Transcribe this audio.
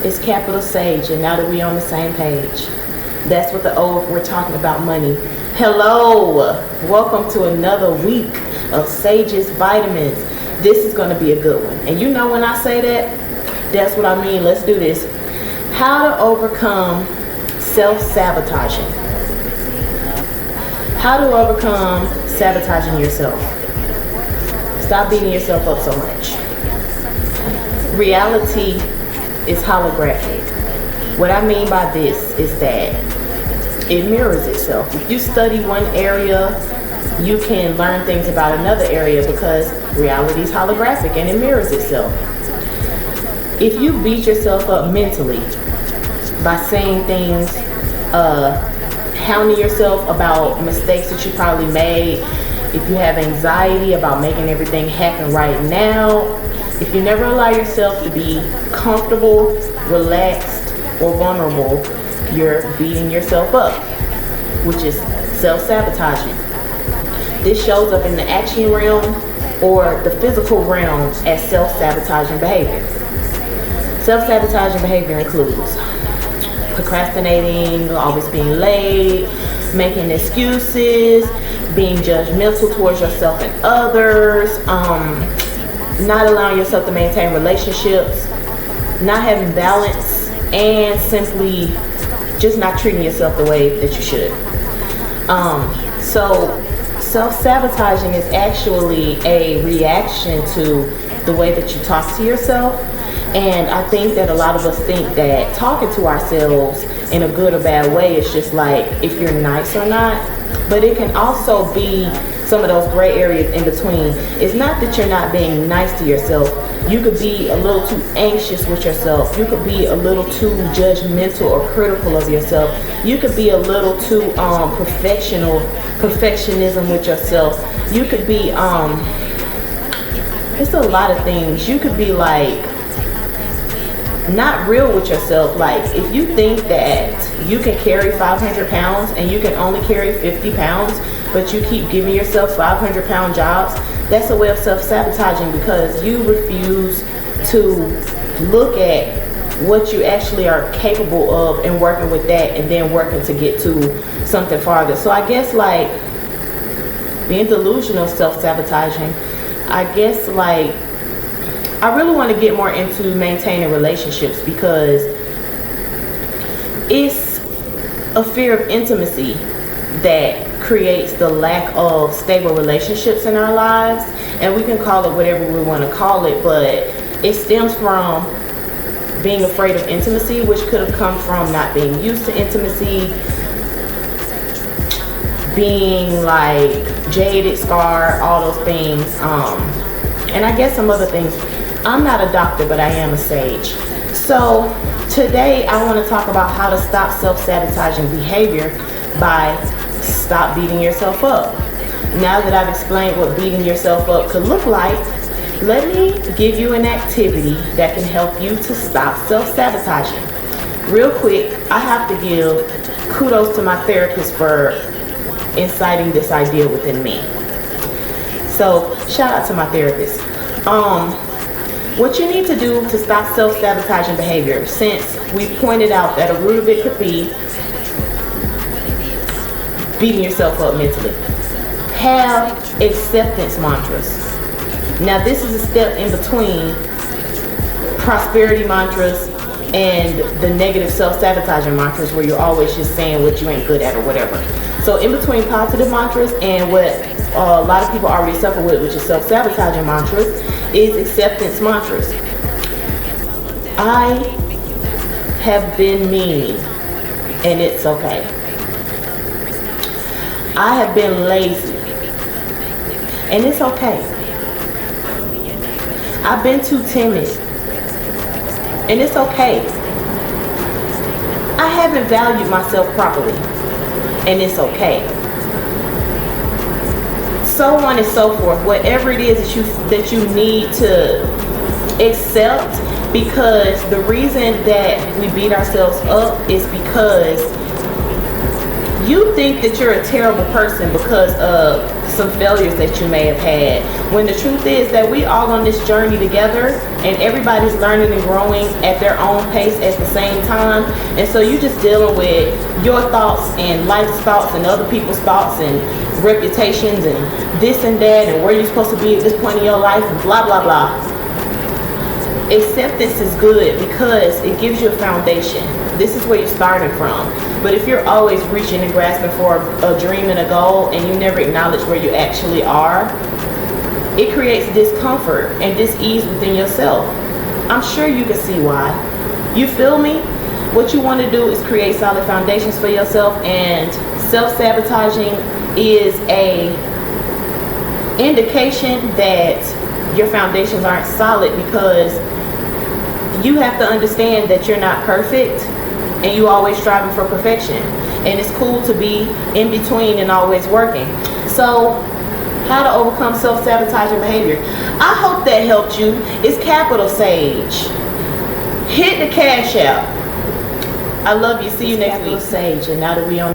It's capital Sage, and now that we're on the same page, that's what the O if we're talking about money. Hello, welcome to another week of Sage's Vitamins. This is going to be a good one. And you know when I say that, that's what I mean. Let's do this. How to overcome self-sabotaging. How to overcome sabotaging yourself. Stop beating yourself up so much. Reality is holographic. What I mean by this is that it mirrors itself. If you study one area, you can learn things about another area because reality is holographic and it mirrors itself. If you beat yourself up mentally by saying things, hounding yourself about mistakes that you probably made, if you have anxiety about making everything happen right now, if you never allow yourself to be comfortable, relaxed, or vulnerable, you're beating yourself up, which is self-sabotaging. This shows up in the action realm or the physical realm as self-sabotaging behavior. Self-sabotaging behavior includes procrastinating, always being late, making excuses, being judgmental towards yourself and others, not allowing yourself to maintain relationships, not having balance, and simply just not treating yourself the way that you should. So self-sabotaging is actually a reaction to the way that you talk to yourself. And I think that a lot of us think that talking to ourselves in a good or bad way is just like if you're nice or not. But it can also be some of those gray areas in between. It's not that you're not being nice to yourself. You could be a little too anxious with yourself. You could be a little too judgmental or critical of yourself. You could be a little too perfectionism with yourself. You could be it's a lot of things. You could be like not real with yourself. Like if you think that you can carry 500 pounds and you can only carry 50 pounds, but you keep giving yourself 500-pound jobs, that's a way of self-sabotaging because you refuse to look at what you actually are capable of and working with that and then working to get to something farther. So I guess like being delusional self-sabotaging, I guess like I really want to get more into maintaining relationships because it's a fear of intimacy that creates the lack of stable relationships in our lives, and we can call it whatever we want to call it, but it stems from being afraid of intimacy, which could have come from not being used to intimacy, being like jaded, scarred, all those things, and I guess some other things. I'm not a doctor, but I am a sage. So today I want to talk about how to stop self-sabotaging behavior by stop beating yourself up. Now that I've explained what beating yourself up could look like, let me give you an activity that can help you to stop self-sabotaging. Real quick, I have to give kudos to my therapist for inciting this idea within me. So shout out to my therapist. What you need to do to stop self-sabotaging behavior, since we pointed out that a root of it could be beating yourself up mentally. Have acceptance mantras. Now this is a step in between prosperity mantras and the negative self-sabotaging mantras where you're always just saying what you ain't good at or whatever. So in between positive mantras and what a lot of people already suffer with, which is self-sabotaging mantras, is acceptance mantras. I have been mean and it's okay. I have been lazy and it's okay. I've been too timid and it's okay. I haven't valued myself properly and it's okay. So on and so forth. Whatever it is that you need to accept, because the reason that we beat ourselves up is because you think that you're a terrible person because of some failures that you may have had. When the truth is that we all on this journey together, and everybody's learning and growing at their own pace at the same time. And so you just dealing with your thoughts and life's thoughts and other people's thoughts and reputations and this and that and where you're supposed to be at this point in your life and blah blah blah. Acceptance is good because it gives you a foundation. This is where you're starting from. But if you're always reaching and grasping for a dream and a goal and you never acknowledge where you actually are, it creates discomfort and dis-ease within yourself. I'm sure you can see why. You feel me? What you want to do is create solid foundations for yourself, and self-sabotaging is a indication that your foundations aren't solid, because you have to understand that you're not perfect and you always striving for perfection, and it's cool to be in between and always working. So how to overcome self-sabotaging behavior. I hope that helped you. It's Capital Sage. Hit the Cash App. I love you. See you next week. Sage. And now that we on